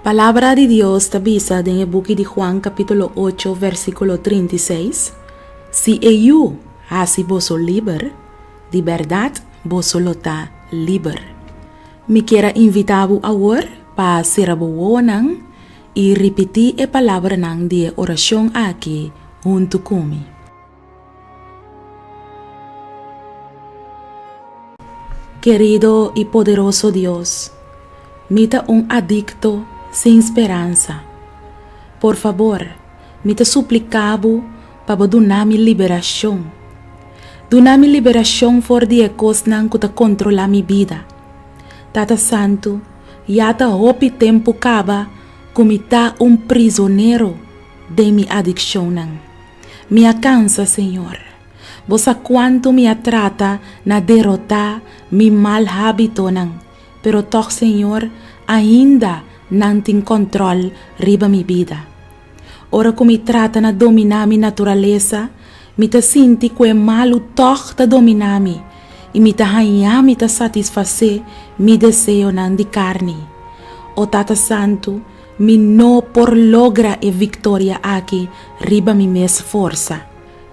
Palabra de Dios tabisa en el buque de Juan capítulo 8 versículo 36. Si eu hasi boso liber, de verdad boso lota liber. Me quiera invitá-lo agora para ser aboonang e ripití a palabranan de oración aqui junto comigo. Querido y poderoso Dios, mita un adicto sin esperanza. Por favor, mita suplicabo para donar-me liberashon. Donar-me liberashon for de cosas que controla mi vida. Tata Santo, ya ta hopi tempo caba comita un prisionero de mi adikshon. Me alcanza, Señor. Vos a cuánto me trata na derrotar mi mal hábito, pero toch, Señor, ainda não tem controle riba mi vida. Ora que me trata na dominar mi naturaleza, me ta sinti que é malo toch ta dominar mi, e me ta hanha me ta satisfazer mi desejo nan de carne. O Tata Santo, me no por logra e victoria aqui riba mi mes força.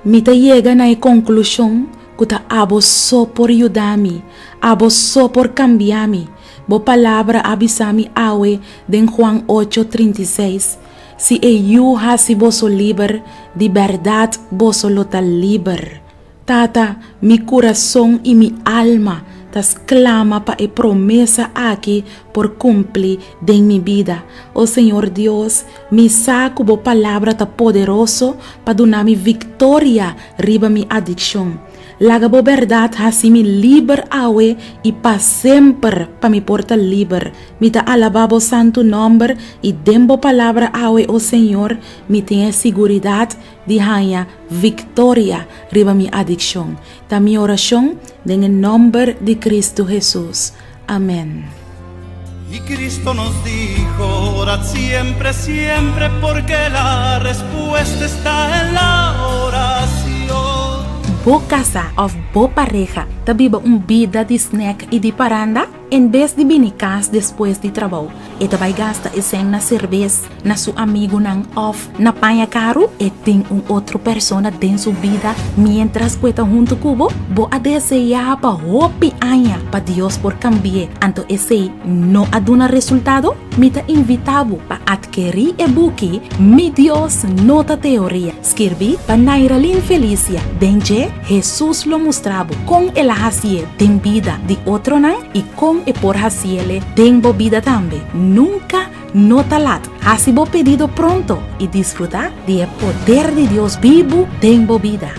Me ta llega na conclusão que ta abo só por ayudar-me, abo só por cambiar-me. Bo palavra avisami awe den Juan 8:36. Si eu hasi boso liber, de verdad boso lota liber. Tata, mi coração e mi alma tas clama pa e promesa aqui por cumplir de mi vida. Oh Senhor Deus, mi saco bo palavra ta poderoso pa donar-me victoria riba mi adikshon. Laga bo Bèrdat hasi mi liber awe e pa sempre pa mi porta liber. Mi ta alababo santo nombre e dembo palavra awe, o Senhor, mi tenha seguridade de ganhar victoria riba mi adikshon. Ta mi oração en el nombre de Cristo Jesús. Amén. Y Cristo nos dijo, orad siempre, siempre, porque la respuesta está en la oración. Bo casa of bo pareja tabiba vida de snack e de paranda em vez de binicas depois de trabalho. E vai gasta esen na cerveza na su amigo nang off na panha caro e tem outro persona dentro sua vida mientras cueta junto cubo bo a desejar pa hopi anha pa Dios por cambiar. Anto esse no aduna resultado, mita invitabo pa adquirir e buki mi Dios nota teoria. Escrevi pa Nairalin Felicia denje Jesus lo mostrava com ela hacia tem vida de outro nan e com e por haciele tenho vida também. Nunca nota lat. Hasibo pedido pronto e disfrutar de poder de Dios vivo tenho vida.